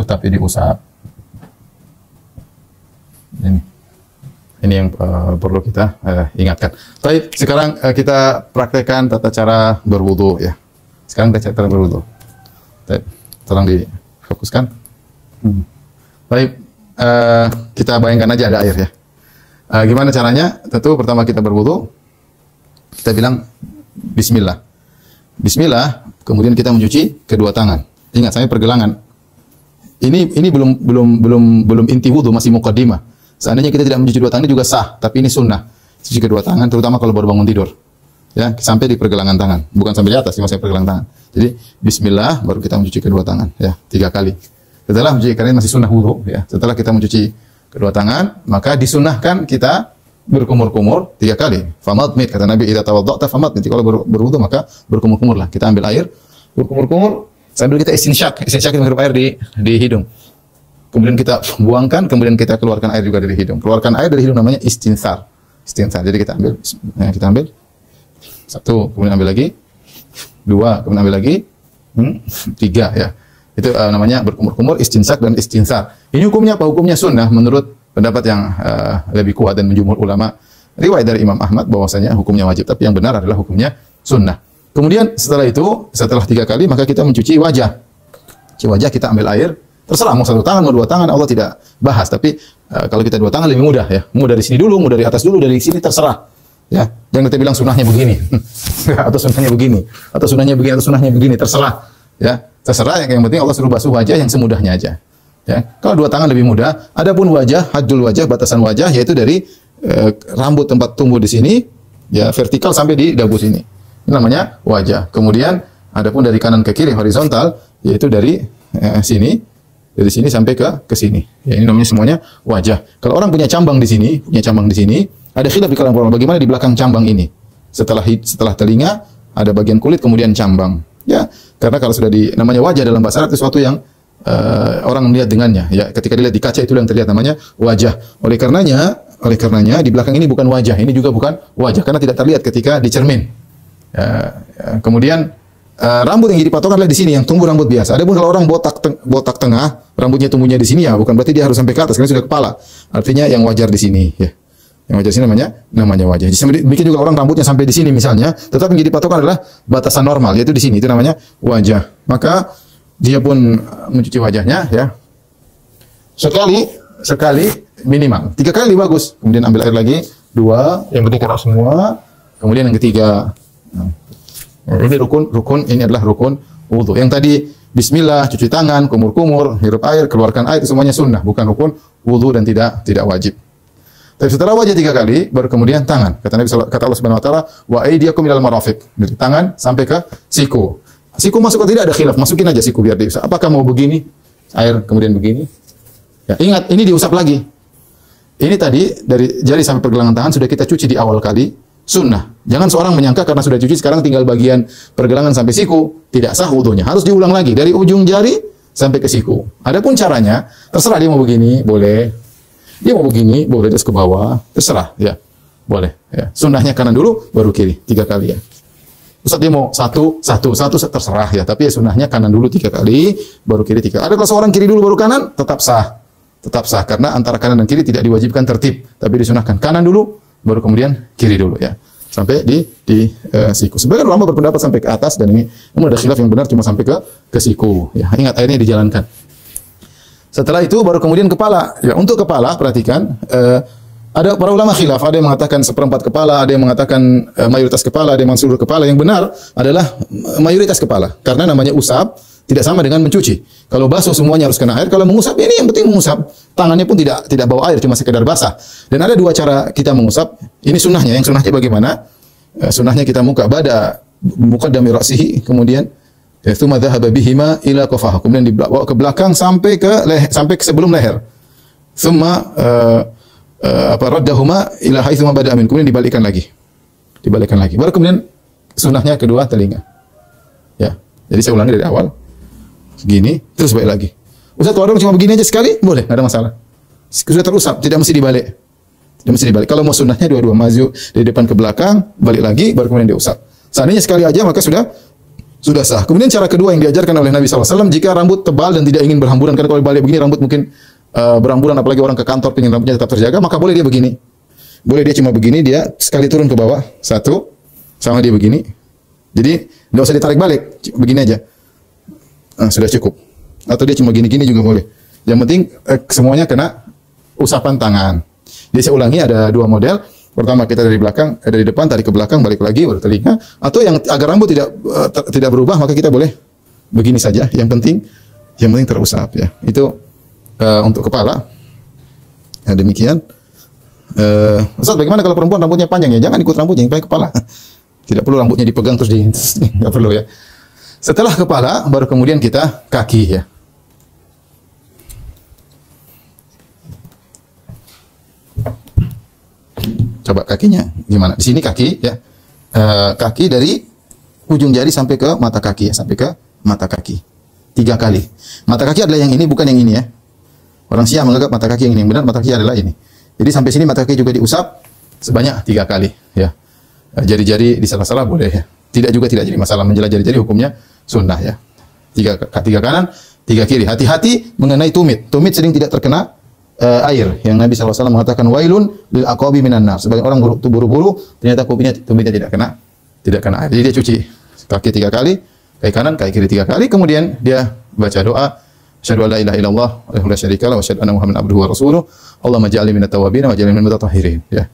Speaker 1: tapi diusap. Ini yang perlu kita ingatkan. Baik, sekarang kita praktekkan tata cara berwudu ya. Sekarang tata cara berwudu. Baik, tolong difokuskan. Baik, kita bayangkan aja ada air ya. Gimana caranya? Tentu pertama kita berwudu, kita bilang Bismillah. Bismillah, kemudian kita mencuci kedua tangan. Ingat, saya pergelangan. Ini belum inti wudu, masih muqaddimah. Seandainya kita tidak mencuci dua tangan juga sah, tapi ini sunnah. Cuci kedua tangan, terutama kalau baru bangun tidur. Ya, sampai di pergelangan tangan, bukan sampai di atas, masih pergelangan tangan. Jadi Bismillah, baru kita mencuci kedua tangan, ya 3 kali. Setelah mencuci, karena masih sunnah wudu, ya. Setelah kita mencuci kedua tangan, maka disunnahkan kita berkumur-kumur 3 kali. Famadmid, kata Nabi, idza tawadda'ta famadmid. Kalau berwudu maka berkumur-kumurlah. Kita ambil air, berkumur-kumur sambil kita istinsyak. Istinsyak kita menghirup air di hidung. Kemudian kita buangkan, kemudian kita keluarkan air juga dari hidung. Keluarkan air dari hidung namanya istinsar. Istinsar. Jadi kita ambil 1, kemudian ambil lagi 2, kemudian ambil lagi 3 ya. Itu namanya berkumur-kumur, istinsak dan istinsar. Ini hukumnya apa? Hukumnya sunnah menurut pendapat yang lebih kuat dan menjumhur ulama. Riwayat dari Imam Ahmad bahwasanya hukumnya wajib, tapi yang benar adalah hukumnya sunnah. Kemudian setelah 3 kali maka kita mencuci wajah. Cuci wajah, kita ambil air. Terserah mau 1 tangan, mau 2 tangan, Allah tidak bahas. Tapi kalau kita 2 tangan lebih mudah ya. Mau dari sini dulu, mau dari atas dulu, dari sini terserah. Ya, jangan kita bilang sunnahnya begini, atau sunnahnya begini, atau sunnahnya begini, atau sunnahnya begini, terserah. Ya, terserah. Yang penting Allah suruh basuh wajah yang semudahnya aja. Ya, kalau 2 tangan lebih mudah. Adapun wajah, haddul wajah, batasan wajah, yaitu dari rambut tempat tumbuh di sini, ya vertikal sampai di dagu sini. Ini namanya wajah. Kemudian adapun dari kanan ke kiri horizontal, yaitu dari sini. Dari sini sampai ke sini. Ya, ini namanya semuanya wajah. Kalau orang punya cambang di sini, ada khilaf di kalangan ulama bagaimana di belakang cambang ini. Setelah telinga ada bagian kulit kemudian cambang. Ya, karena kalau sudah namanya wajah dalam bahasa Arab itu sesuatu yang orang melihat dengannya. Ya, ketika dilihat di kaca itu yang terlihat namanya wajah. Oleh karenanya di belakang ini bukan wajah, ini juga bukan wajah karena tidak terlihat ketika di cermin. Kemudian rambut yang jadi patokan adalah di sini yang tumbuh rambut biasa. Adapun kalau orang botak tengah, rambutnya tumbuhnya di sini ya, bukan berarti dia harus sampai ke atas karena sudah kepala. Artinya yang wajar di sini ya. Yang wajar di sini namanya wajah. Jadi bikin juga orang rambutnya sampai di sini misalnya, tetap yang jadi patokan adalah batasan normal yaitu di sini. Itu namanya wajah. Maka dia pun mencuci wajahnya ya. Sekali minimal. 3 kali bagus. Kemudian ambil air lagi, 2, yang penting kena semua. Kemudian yang ketiga. Ini rukun ini adalah rukun wudu. Yang tadi bismillah, cuci tangan, kumur-kumur, hirup air, keluarkan air, itu semuanya sunnah, bukan rukun wudu dan tidak wajib. Tapi setelah wajah 3 kali, baru kemudian tangan. Kata Allah Subhanahu wa taala, wa aydiyakum ilal marafiq. Dari tangan sampai ke siku. Siku masuk atau tidak ada khilaf, masukin aja siku biar diusap. Apakah mau begini? Air kemudian begini. Ya, ingat ini diusap lagi. Ini tadi dari jari sampai pergelangan tangan sudah kita cuci di awal kali, sunnah. Jangan seorang menyangka karena sudah cuci sekarang tinggal bagian pergelangan sampai siku, tidak sah wudunya. Harus diulang lagi dari ujung jari sampai ke siku. Adapun caranya, terserah dia mau begini, boleh. Dia mau begini, boleh terus ke bawah, terserah, ya, boleh. Ya. Sunnahnya kanan dulu, baru kiri, 3 kali ya. Ustaz dia mau satu, terserah ya. Tapi ya sunnahnya kanan dulu 3 kali, baru kiri 3. Ada kalau seorang kiri dulu baru kanan, tetap sah, karena antara kanan dan kiri tidak diwajibkan tertib, tapi disunahkan kanan dulu, baru kemudian kiri dulu ya. Sampai di siku. Sebagian ulama berpendapat sampai ke atas dan ini, namun ada khilaf yang benar cuma sampai ke siku. Ya, ingat airnya dijalankan. Setelah itu baru kemudian kepala. Ya, untuk kepala perhatikan ada para ulama khilaf, ada yang mengatakan 1/4 kepala, ada yang mengatakan mayoritas kepala, ada yang mengatakan seluruh kepala. Yang benar adalah mayoritas kepala karena namanya usap tidak sama dengan mencuci. Kalau basuh semuanya harus kena air, kalau mengusap ini yang penting mengusap. Tangannya pun tidak bawa air, cuma sekedar basah. Dan ada 2 cara kita mengusap. Ini sunnahnya. Yang sunnahnya bagaimana? Sunnahnya kita muqaddami ra'sihi, kemudian tsumma dhahaba bihima ila qafah. Kemudian dibawa ke belakang sampai ke sebelum leher. Tsumma raddahuma ila haitsuma bada'a min. Kemudian dibalikkan lagi. Baru kemudian sunnahnya kedua telinga. Ya. Jadi saya ulangi dari awal. Segini, terus balik lagi. Ustaz, kalau cuma begini aja sekali, boleh, enggak ada masalah. Sudah terusap, tidak mesti dibalik. Kalau mau sunnahnya dua-dua, maju dari depan ke belakang, balik lagi, baru kemudian diusap. Seandainya sekali aja maka sudah sah. Kemudian cara kedua yang diajarkan oleh Nabi SAW, jika rambut tebal dan tidak ingin berhamburan, karena kalau balik begini rambut mungkin berhamburan, apalagi orang ke kantor ingin rambutnya tetap terjaga, maka boleh dia begini. Boleh dia cuma begini, dia sekali turun ke bawah, 1, sama dia begini. Jadi nggak usah ditarik balik, begini aja. Sudah cukup. Atau dia cuma gini-gini juga boleh. Yang penting semuanya kena usapan tangan. Jadi saya ulangi, ada 2 model. Pertama kita dari belakang, dari depan tarik ke belakang, balik lagi baru telinga. Atau yang agar rambut tidak berubah, maka kita boleh begini saja. Yang penting terusap ya. Itu untuk kepala. Ya, demikian. Ustaz, bagaimana kalau perempuan rambutnya panjang ya? Jangan ikut rambutnya, yang pakai kepala. Tidak perlu rambutnya dipegang terus nggak perlu ya. Setelah kepala, baru kemudian kita kaki ya. Coba kakinya gimana? Di sini kaki ya. Kaki dari ujung jari sampai ke mata kaki ya, sampai ke mata kaki. 3 kali. Mata kaki adalah yang ini, bukan yang ini ya. Orang Syiah menganggap mata kaki yang ini, yang benar mata kaki adalah ini. Jadi sampai sini mata kaki juga diusap sebanyak 3 kali ya. Jari-jari di salah-salah boleh ya. Tidak jadi masalah, menjelah jari-jari hukumnya sunnah ya. 3 kanan, 3 kiri. Hati-hati mengenai tumit. Tumit sering tidak terkena air. Yang Nabi SAW mengatakan wailun lil aqabi minan nar. Sebagian orang buru-buru ternyata tumitnya tidak kena air. Jadi dia cuci kaki 3 kali, kaki kanan, kaki kiri 3 kali, kemudian dia baca doa asyhadu an la ilaha illallah wa la syarika lahu wa asyhadu anna muhammadan abduhu wa rasuluh. Allahumma ja'alni minat tawwabin wa ja'alni minal mutatahhirin ya.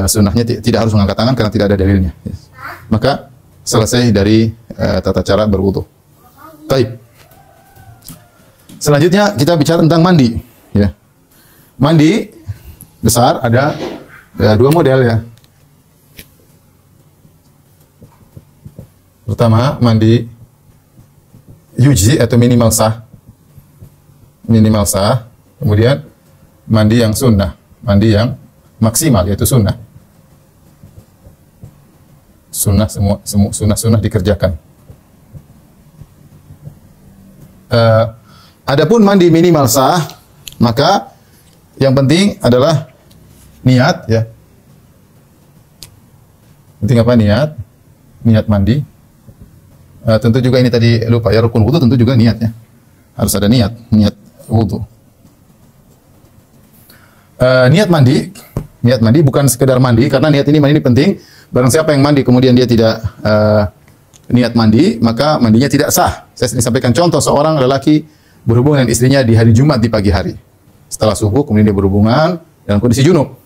Speaker 1: Sunnahnya tidak harus mengangkat tangan karena tidak ada dalilnya. Maka selesai dari tata cara berwudu. Baik. Selanjutnya kita bicara tentang mandi. Ya. Mandi besar ada 2 model ya. Pertama mandi yujzi atau minimal sah. Kemudian mandi yang sunnah, mandi yang maksimal yaitu sunnah. Sunnah dikerjakan. Adapun mandi minimal sah, maka yang penting adalah niat ya. Penting apa? Niat mandi. Tentu juga ini tadi lupa ya, rukun wudu tentu juga niat ya. Harus ada niat wudu. Niat mandi bukan sekedar mandi, karena niat ini penting. Barang siapa yang mandi kemudian dia tidak niat mandi, maka mandinya tidak sah. Saya sering sampaikan contoh, seorang lelaki berhubungan dengan istrinya di hari Jumat di pagi hari. Setelah subuh kemudian dia berhubungan dalam kondisi junub.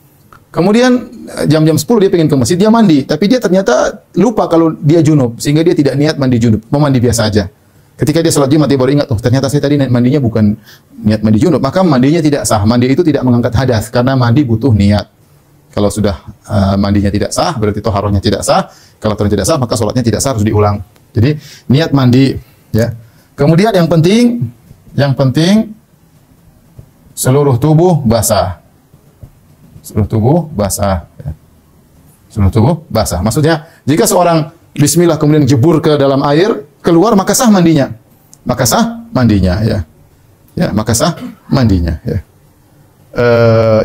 Speaker 1: Kemudian jam-jam 10 dia pengen ke masjid, dia mandi, tapi dia ternyata lupa kalau dia junub, sehingga dia tidak niat mandi junub, mau mandi biasa aja. Ketika dia sholat Jumat dia baru ingat, ternyata saya tadi mandinya bukan niat mandi junub, maka mandinya tidak sah. Mandi itu tidak mengangkat hadas karena mandi butuh niat. Kalau sudah mandinya tidak sah, berarti toharohnya tidak sah. Kalau toharohnya tidak sah, maka sholatnya tidak sah, harus diulang. Jadi niat mandi, ya. Kemudian yang penting seluruh tubuh basah. Seluruh tubuh basah. Ya. Seluruh tubuh basah. Maksudnya, jika seorang bismillah kemudian jebur ke dalam air, keluar maka sah mandinya. Maka sah mandinya, ya. Ya, maka sah mandinya, ya.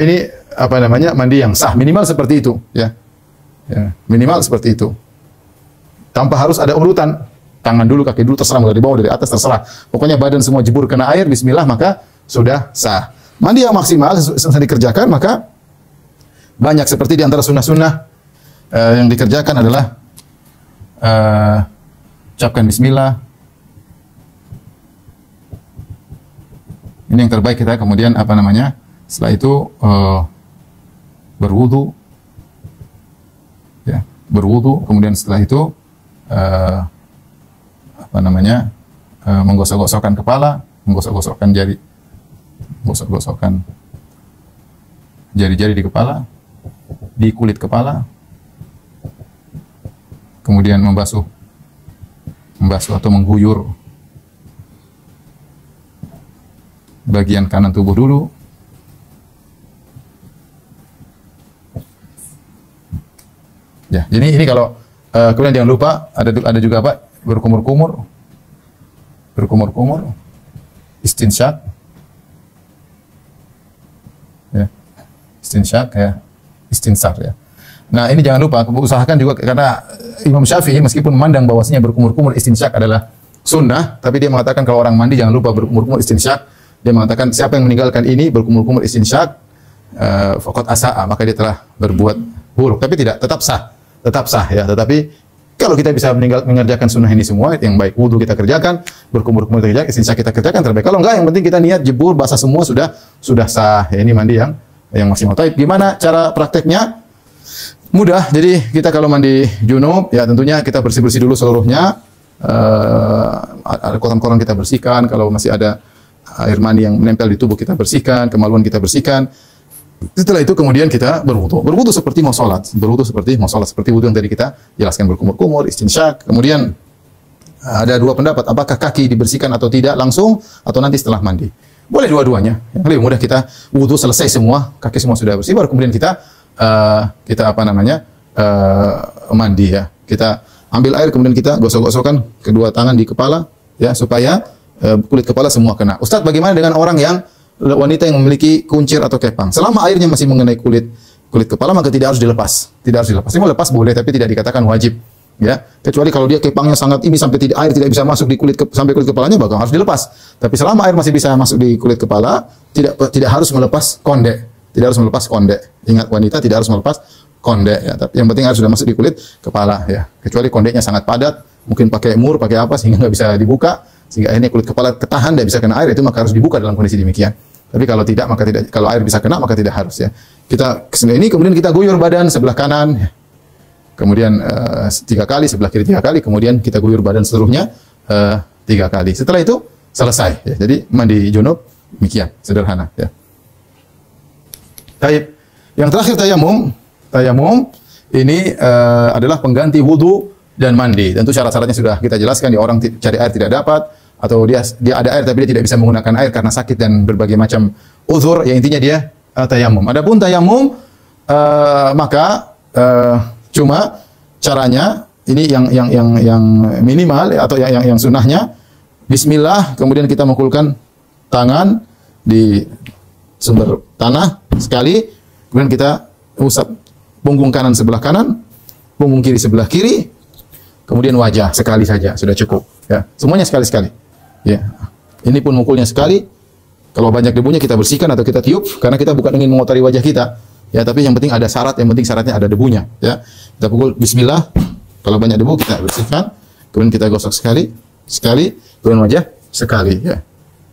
Speaker 1: Ini apa namanya? Mandi yang sah, minimal seperti itu, ya. Ya, minimal seperti itu. Tanpa harus ada urutan. Tangan dulu, kaki dulu, terserah, dari bawah, dari atas, terserah. Pokoknya badan semua jebur kena air, bismillah, maka sudah sah. Mandi yang maksimal selesai dikerjakan, maka banyak seperti di antara sunnah-sunnah yang dikerjakan adalah ucapkan bismillah. Ini yang terbaik kita. Kemudian apa namanya? Setelah itu berwudu, ya, berwudu. Kemudian setelah itu apa namanya? Menggosok-gosokkan kepala, menggosok-gosokkan jari, gosok-gosokkan jari-jari di kepala, di kulit kepala. Kemudian membasuh atau mengguyur bagian kanan tubuh dulu. Ya, jadi ini kalau kemudian jangan lupa ada juga apa? Berkumur-kumur, istinsyak, ya, istinsyak, ya, istinsar, ya. Nah, ini jangan lupa, usahakan juga, karena Imam Syafi'i meskipun memandang bahwasanya berkumur-kumur istinsyak adalah sunnah, tapi dia mengatakan kalau orang mandi jangan lupa berkumur-kumur istinsyak. Dia mengatakan siapa yang meninggalkan ini berkumur-kumur istinsyak, faqad asa'a, maka dia telah berbuat buruk. Tapi tetap sah, ya. Tetapi kalau kita bisa mengerjakan sunnah ini semua, yang baik wudu kita kerjakan, berkumur-kumur kita kerjakan, istinsyak kita kerjakan, terbaik. Kalau enggak, yang penting kita niat jebur, basah semua sudah sah. Ya, ini mandi yang maksimal. Tapi gimana cara prakteknya? Mudah. Jadi kita kalau mandi junub, ya tentunya kita bersih-bersih dulu seluruhnya. Ada kotoran-kotoran kita bersihkan. Kalau masih ada air mani yang menempel di tubuh kita bersihkan, kemaluan kita bersihkan. Setelah itu kemudian kita berwudu. Berwudu seperti mau sholat. Seperti wudu yang tadi kita jelaskan, berkumur-kumur, istinsyak. Kemudian ada dua pendapat, apakah kaki dibersihkan atau tidak langsung atau nanti setelah mandi. Boleh dua-duanya. Yang lebih mudah kita wudu selesai semua, kaki semua sudah bersih, baru kemudian kita mandi, ya. Kita ambil air kemudian kita gosok-gosokkan kedua tangan di kepala, ya, supaya kulit kepala semua kena. Ustaz, bagaimana dengan orang yang wanita yang memiliki kuncir atau kepang? Selama airnya masih mengenai kulit kepala maka tidak harus dilepas. Ini mau lepas boleh tapi tidak dikatakan wajib, ya. Kecuali kalau dia kepangnya sangat ini sampai air tidak bisa masuk di sampai kulit kepalanya, maka harus dilepas. Tapi selama air masih bisa masuk di kulit kepala, tidak harus melepas kondek. Tidak harus melepas kondek. Ingat, wanita tidak harus melepas kondek, ya. Tapi yang penting harus sudah masuk di kulit kepala, ya. Kecuali kondeknya sangat padat, mungkin pakai mur, pakai apa sehingga nggak bisa dibuka, sehingga akhirnya kulit kepala ketahan dan bisa kena air, itu maka harus dibuka dalam kondisi demikian. Tapi kalau tidak, maka tidak. Kalau air bisa kena, maka tidak harus, ya. Kita kesini ini kemudian kita guyur badan sebelah kanan, ya. Kemudian 3 kali, sebelah kiri 3 kali, kemudian kita guyur badan seluruhnya 3 kali. Setelah itu selesai, ya. Jadi mandi junub demikian, sederhana, ya. Taib. Yang terakhir tayamum. Tayamum ini adalah pengganti wudu dan mandi. Tentu syarat-syaratnya sudah kita jelaskan. Orang cari air tidak dapat, atau dia ada air tapi dia tidak bisa menggunakan air karena sakit dan berbagai macam uzur. Ya, intinya dia tayamum. Adapun tayamum maka cuma caranya ini yang minimal, atau yang sunnahnya bismillah, kemudian kita mengukulkan tangan di sumber tanah sekali, kemudian kita usap punggung kanan sebelah kanan, punggung kiri sebelah kiri, kemudian wajah sekali saja sudah cukup, ya. Semuanya sekali-sekali, ya. Ini pun mukulnya sekali. Kalau banyak debunya kita bersihkan atau kita tiup, karena kita bukan ingin mengotori wajah kita, ya. Tapi yang penting ada syarat, yang penting syaratnya ada debunya, ya. Kita pukul bismillah. Kalau banyak debu kita bersihkan, kemudian kita gosok sekali, kemudian wajah sekali, ya.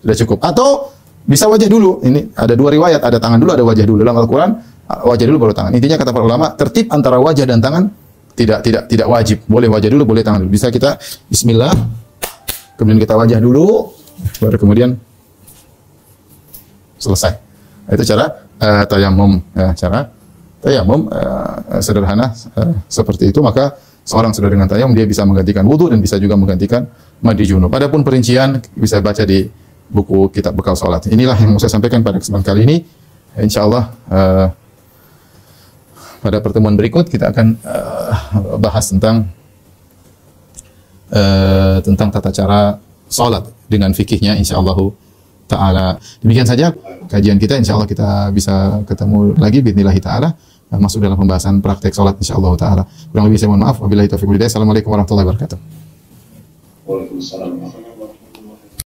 Speaker 1: Sudah cukup. Atau bisa wajah dulu. Ini ada 2 riwayat, ada tangan dulu, ada wajah dulu. Dalam Al-Quran wajah dulu baru tangan. Intinya kata para ulama, tertib antara wajah dan tangan tidak wajib. Boleh wajah dulu, boleh tangan dulu. Bisa kita bismillah, kemudian kita wajah dulu, baru kemudian selesai. Itu cara tayamum, ya, cara tayamum sederhana seperti itu, maka seorang sudah dengan tayamum dia bisa menggantikan wudu dan bisa juga menggantikan mandi junub. Adapun perincian bisa baca di buku kitab bekal salat. Inilah yang mau saya sampaikan pada kesempatan kali ini. Insyaallah pada pertemuan berikut kita akan bahas tentang tata cara salat dengan fikihnya insyaallah taala. Demikian saja kajian kita, insyaallah kita bisa ketemu lagi bismillah taala masuk dalam pembahasan praktek salat insyaallah taala. Kurang lebih saya mohon maaf. Wabillahi taufiq wal hidayah. Assalamualaikum warahmatullahi wabarakatuh.
Speaker 2: Waalaikumsalam.